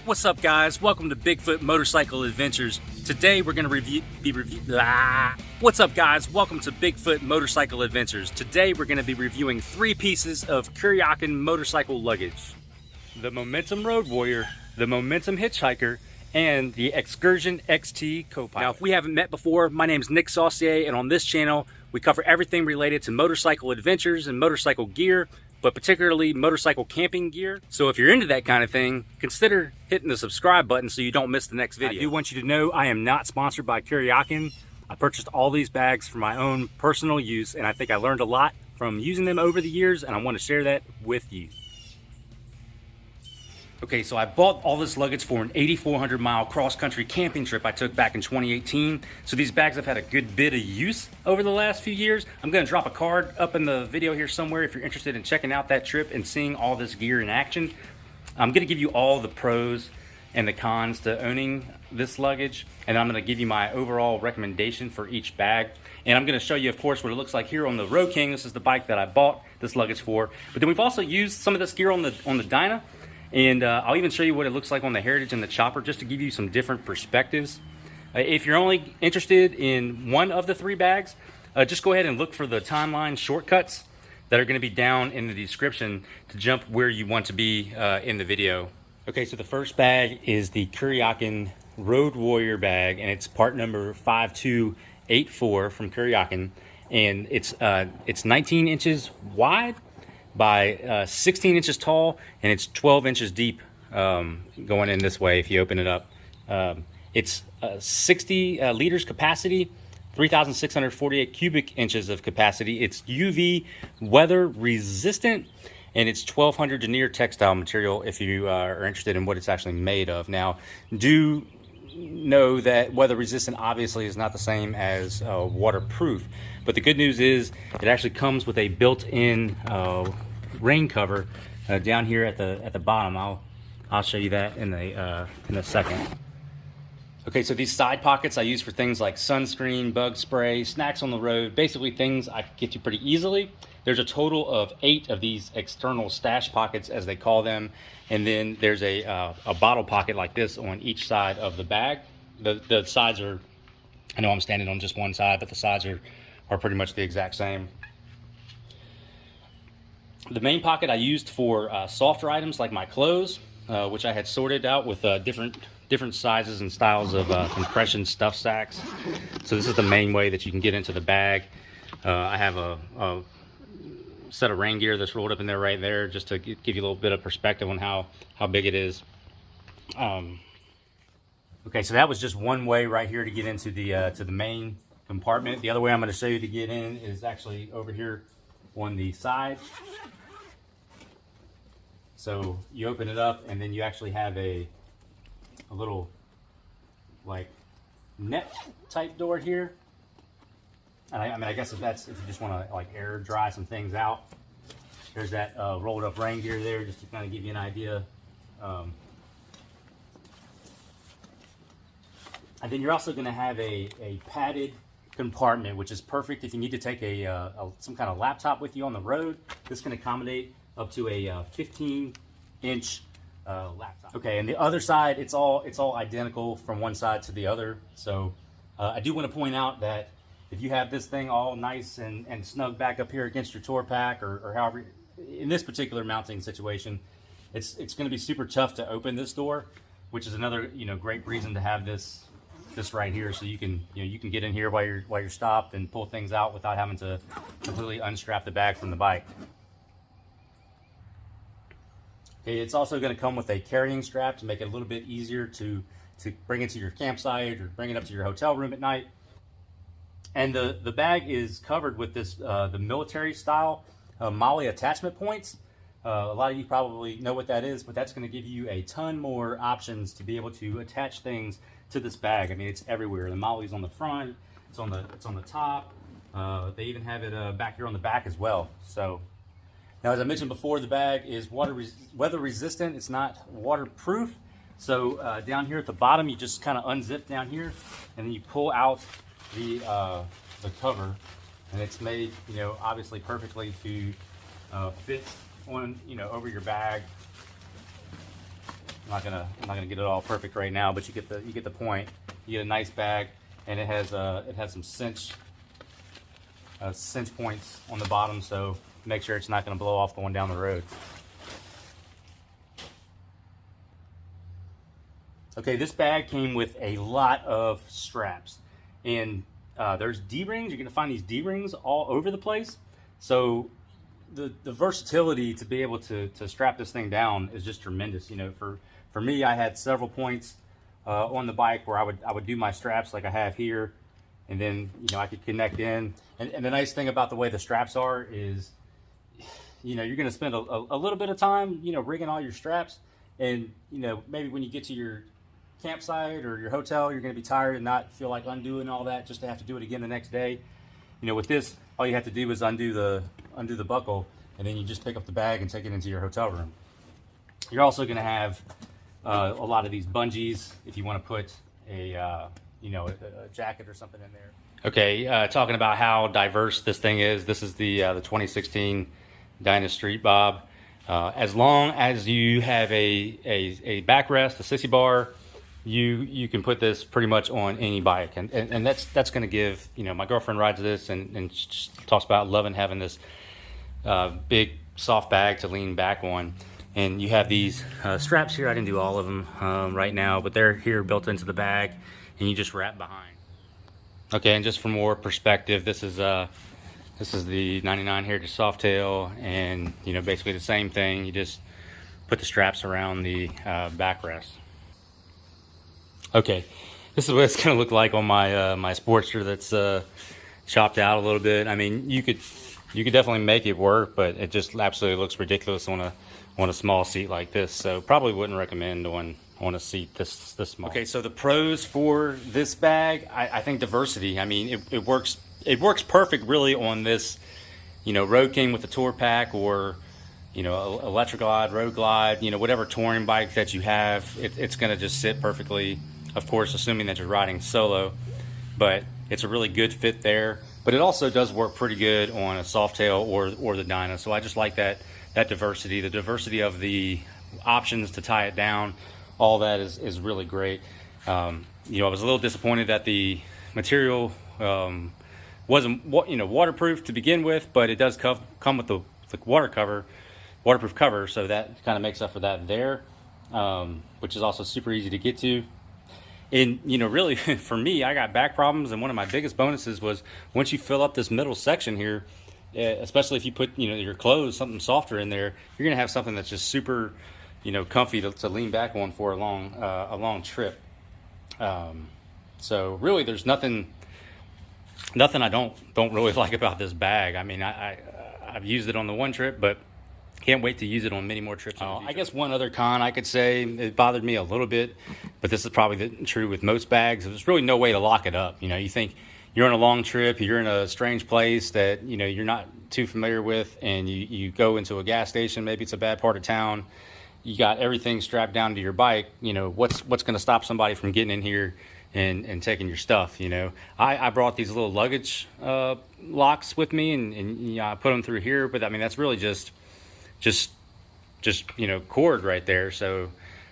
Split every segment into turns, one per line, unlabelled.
What's up, guys? Welcome to Bigfoot Motorcycle Adventures. Today we're going to What's up, guys? Welcome to Bigfoot Motorcycle Adventures. Today we're going to be reviewing 3 pieces of Kuryakyn motorcycle luggage: the Momentum Road Warrior, the Momentum Hitchhiker, and the Excursion XT Co-Pilot. Now, if we haven't met before, my name's Nick Saucier, and on this channel we cover everything related to motorcycle adventures and motorcycle gear, but particularly motorcycle camping gear. So if you're into that kind of thing, consider hitting the subscribe button so you don't miss the next video. I do want you to know I am not sponsored by Kuryakyn. I purchased all these bags for my own personal use, and I think I learned a lot from using them over the years, and I want to share that with you. Okay, so I bought all this luggage for an 8,400 mile cross-country camping trip I took back in 2018. So these bags have had a good bit of use over the last few years. I'm gonna drop a card up in the video here somewhere if you're interested in checking out that trip and seeing all this gear in action. I'm gonna give you all the pros and the cons to owning this luggage, and I'm gonna give you my overall recommendation for each bag. And I'm gonna show you, of course, what it looks like here on the Road King. This is the bike that I bought this luggage for. But then we've also used some of this gear on the Dyna. And I'll even show you what it looks like on the Heritage and the Chopper, just to give you some different perspectives. If you're only interested in one of the 3 bags, just go ahead and look for the timeline shortcuts that are going to be down in the description to jump where you want to be in the video. Okay, so the first bag is the Kuryakyn Road Warrior Bag, and it's part number 5284 from Kuryakyn, and it's 19 inches wide by 16 inches tall, and it's 12 inches deep going in this way if you open it up. It's 60 liters capacity, 3,648 cubic inches of capacity. It's UV weather resistant, and it's 1,200 denier textile material if you are interested in what it's actually made of. Now, do know that weather resistant obviously is not the same as waterproof, but the good news is it actually comes with a built-in rain cover down here at the bottom. I'll show you that in a second. Okay, so these side pockets I use for things like sunscreen, bug spray, snacks on the road, basically things I can get to pretty easily. There's a total of 8 of these external stash pockets, as they call them, and then there's a bottle pocket like this on each side of the bag. The sides are, I know I'm standing on just one side, but the sides are pretty much the exact same. The main pocket I used for softer items like my clothes, which I had sorted out with different sizes and styles of compression stuff sacks. So this is the main way that you can get into the bag. I have a set of rain gear that's rolled up in there right there, just to give you a little bit of perspective on how big it is. Okay, so that was just one way right here to get into the main compartment. The other way I'm going to show you to get in is actually over here on the side. So you open it up, and then you actually have a little like net type door here. And I mean, I guess if you just want to like air dry some things out, there's that rolled up rain gear there, just to kind of give you an idea. And then you're also going to have a padded compartment, which is perfect if you need to take some kind of laptop with you on the road. This can accommodate up to a 15-inch laptop. Okay, and the other side, it's all identical from one side to the other. So I do want to point out that if you have this thing all nice and snug back up here against your tour pack, or however, in this particular mounting situation, it's going to be super tough to open this door, which is another great reason to have this right here, so you can get in here while you're stopped and pull things out without having to completely unstrap the bag from the bike. Okay, it's also going to come with a carrying strap to make it a little bit easier to bring it to your campsite or bring it up to your hotel room at night. And the bag is covered with this the military style MOLLE attachment points. A lot of you probably know what that is, but that's going to give you a ton more options to be able to attach things to this bag. I mean, it's everywhere. The MOLLE's on the front, it's on the top. They even have it back here on the back as well. So now, as I mentioned before, the bag is weather resistant. It's not waterproof. So down here at the bottom, you just kind of unzip down here, and then you pull out the cover, and it's made obviously perfectly to fit on over your bag. I'm not gonna get it all perfect right now, but you get the point. You get a nice bag, and it has some cinch points on the bottom, so make sure it's not gonna blow off going down the road. Okay, this bag came with a lot of straps, and there's D-rings. You're gonna find these D-rings all over the place. So the versatility to be able to strap this thing down is just tremendous. You know, for me, I had several points on the bike where I would do my straps like I have here, and then, you know, I could connect in. And the nice thing about the way the straps are is, you know, you're gonna spend a little bit of time, you know, rigging all your straps, and, you know, maybe when you get to your campsite or your hotel, you're going to be tired and not feel like undoing all that just to have to do it again the next day. You know, with this, all you have to do is undo the buckle, and then you just pick up the bag and take it into your hotel room. You're also going to have a lot of these bungees if you want to put a you know, a jacket or something in there. Okay, talking about how diverse this thing is. This is the 2016 Dyna Street Bob. As long as you have a backrest, a sissy bar, you can put this pretty much on any bike, and that's going to give, you know, my girlfriend rides this, and she talks about loving having this big soft bag to lean back on. And you have these straps here. I didn't do all of them right now, but they're here built into the bag, and you just wrap behind. Okay, and just for more perspective, this is the 99 Heritage Softail, and, you know, basically the same thing. You just put the straps around the backrest. Okay, this is what it's going to look like on my my Sportster that's chopped out a little bit. I mean, you could definitely make it work, but it just absolutely looks ridiculous on a small seat like this. So probably wouldn't recommend on a seat this small. Okay, so the pros for this bag, I think diversity. I mean, it works perfect really on this, you know, Road King with the Tour Pack, or, you know, Electric Glide, Road Glide, you know, whatever touring bike that you have, it's going to just sit perfectly. Of course, assuming that you're riding solo, but it's a really good fit there. But it also does work pretty good on a Softail or the Dyna. So I just like that diversity, the diversity of the options to tie it down. All that is really great. You know, I was a little disappointed that the material wasn't, you know, waterproof to begin with, but it does come with the waterproof cover, so that kind of makes up for that there, which is also super easy to get to. And, you know, really, for me, I got back problems, and one of my biggest bonuses was once you fill up this middle section here, especially if you put, you know, your clothes, something softer in there, you're going to have something that's just super, you know, comfy to lean back on for a long trip. So really, there's nothing I don't really like about this bag. I mean, I've used it on the one trip, but can't wait to use it on many more trips. I guess one other con I could say, it bothered me a little bit, but this is probably true with most bags. There's really no way to lock it up. You know, you think you're on a long trip, you're in a strange place that, you know, you're not too familiar with, and you go into a gas station, maybe it's a bad part of town, you got everything strapped down to your bike. You know, what's going to stop somebody from getting in here and taking your stuff? You know, I brought these little luggage locks with me, and you know, I put them through here, but I mean, that's really just you know, cord right there. So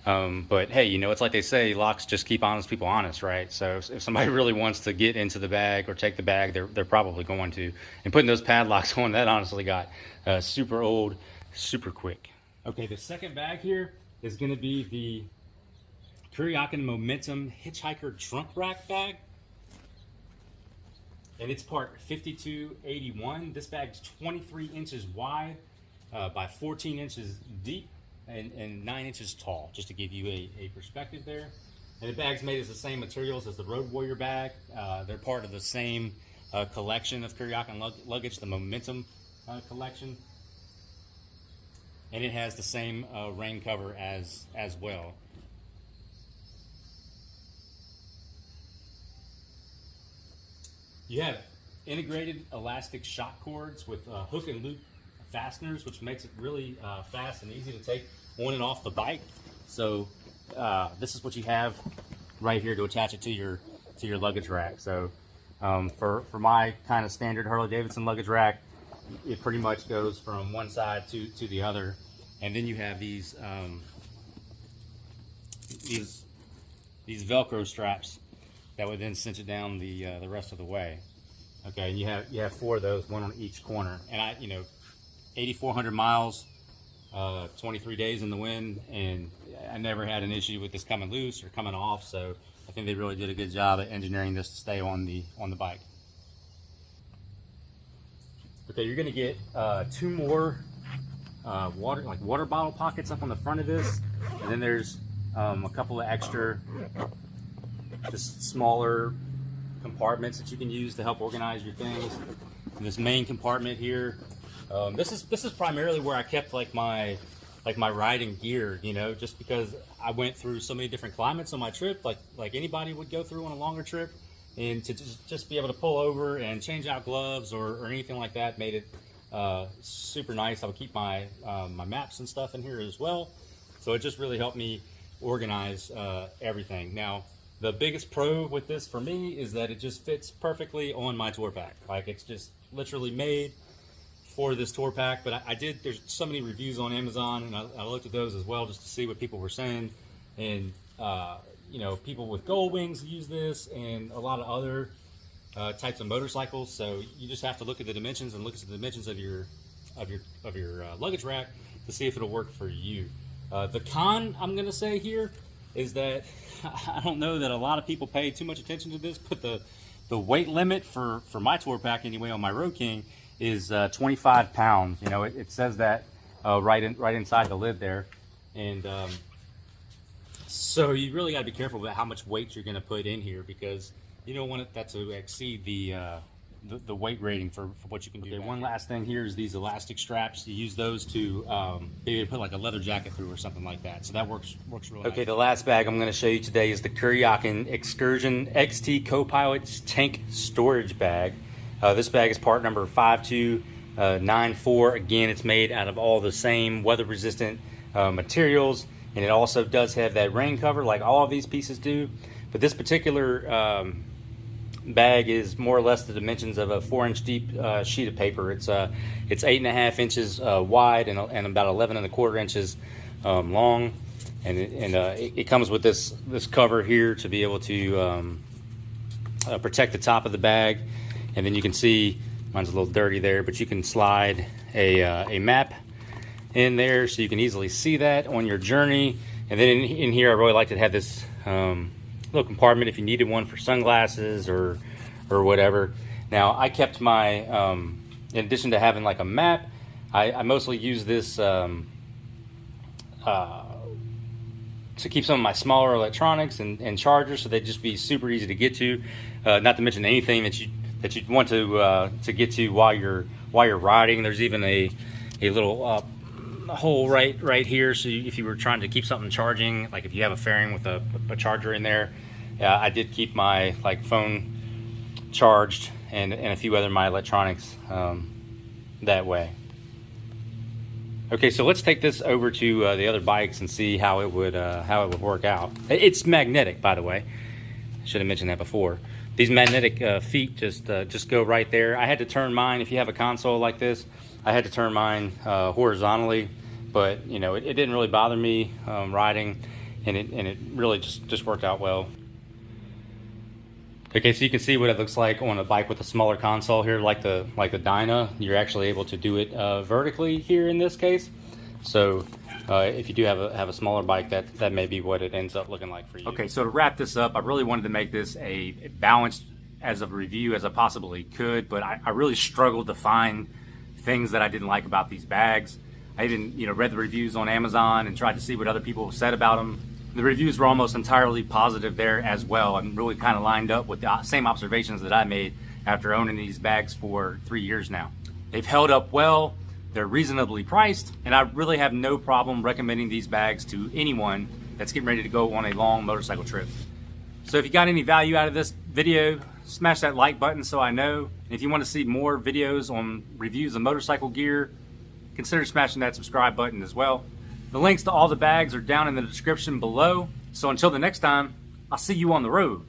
but hey, you know, it's like they say, locks just keep honest people honest, right? So if somebody really wants to get into the bag or take the bag, they're probably going to. And putting those padlocks on, that honestly got super old super quick. Okay, the second bag here is going to be the Kuryakyn Momentum Hitchhiker Trunk Rack Bag, and it's part 5281. This bag's 23 inches wide by 14 inches deep and 9 inches tall, just to give you a perspective there. And the bag's made of the same materials as the Road Warrior bag. They're part of the same collection of Kuryakyn Luggage, the Momentum collection. And it has the same rain cover as well. You have integrated elastic shock cords with hook and loop fasteners, which makes it really fast and easy to take on and off the bike. So this is what you have right here to attach it to your luggage rack. So for my kind of standard Harley Davidson luggage rack, it pretty much goes from one side to the other. And then you have these these Velcro straps that would then cinch it down the rest of the way. Okay, and you have 4 of those, one on each corner. And 8,400 miles, 23 days in the wind, and I never had an issue with this coming loose or coming off. So I think they really did a good job at engineering this to stay on the bike. Okay, you're gonna get 2 more water bottle pockets up on the front of this, and then there's a couple of extra, just smaller compartments that you can use to help organize your things. And this main compartment here, this is primarily where I kept my riding gear, just because I went through so many different climates on my trip, like anybody would go through on a longer trip, and to just be able to pull over and change out gloves or anything like that made it super nice. I would keep my my maps and stuff in here as well, so it just really helped me organize everything. Now, the biggest pro with this for me is that it just fits perfectly on my tour pack. Like, it's just literally made for this tour pack. But there's so many reviews on Amazon, and I looked at those as well just to see what people were saying. And people with gold wings use this, and a lot of other types of motorcycles. So you just have to look at the dimensions and look at the dimensions of your luggage rack to see if it'll work for you. The con I'm gonna say here is that I don't know that a lot of people pay too much attention to this, but the weight limit for my tour pack anyway on my Road King is 25 pounds. It says that right inside the lid there, and so you really got to be careful about how much weight you're going to put in here, because you don't want that to exceed the weight rating for what you can do. Okay, one last thing here is these elastic straps. You use those to maybe put like a leather jacket through or something like that. So that works really nice. Okay, the last bag I'm going to show you today is the Kuryakyn Excursion XT Co-Pilot tank storage bag. This bag is part number 5294. Again, it's made out of all the same weather-resistant materials, and it also does have that rain cover like all of these pieces do. But this particular bag is more or less the dimensions of a 4-inch deep sheet of paper. It's 8.5 inches wide and about 11.25 inches long, and it comes with this cover here to be able to protect the top of the bag. And then you can see, mine's a little dirty there, but you can slide a map in there so you can easily see that on your journey. And then in here I really like to have this little compartment if you needed one for sunglasses or whatever. Now, I kept my in addition to having like a map, I mostly use this to keep some of my smaller electronics and chargers, so they'd just be super easy to get to. Not to mention anything that you'd want to get to while you're riding. There's even a little hole right here, so if you were trying to keep something charging, like if you have a fairing with a charger in there. I did keep my phone charged and a few other my electronics that way. Okay, so let's take this over to the other bikes and see how it would work out. It's magnetic, by the way. I should have mentioned that before. These magnetic feet just go right there. I had to turn mine, if you have a console like this, I had to turn mine horizontally, but it didn't really bother me riding, and it really just worked out well. Okay, so you can see what it looks like on a bike with a smaller console here, like the Dyna. You're actually able to do it vertically here in this case. So if you do have a smaller bike, that may be what it ends up looking like for you. Okay, so to wrap this up, I really wanted to make this a balanced as a review as I possibly could, but I really struggled to find things that I didn't like about these bags. I even read the reviews on Amazon and tried to see what other people said about them. The reviews were almost entirely positive there as well, and really kind of lined up with the same observations that I made after owning these bags for 3 years now. They've held up well, they're reasonably priced, and I really have no problem recommending these bags to anyone that's getting ready to go on a long motorcycle trip. So if you got any value out of this video, smash that like button so I know. And if you want to see more videos on reviews of motorcycle gear, consider smashing that subscribe button as well. The links to all the bags are down in the description below. So until the next time, I'll see you on the road.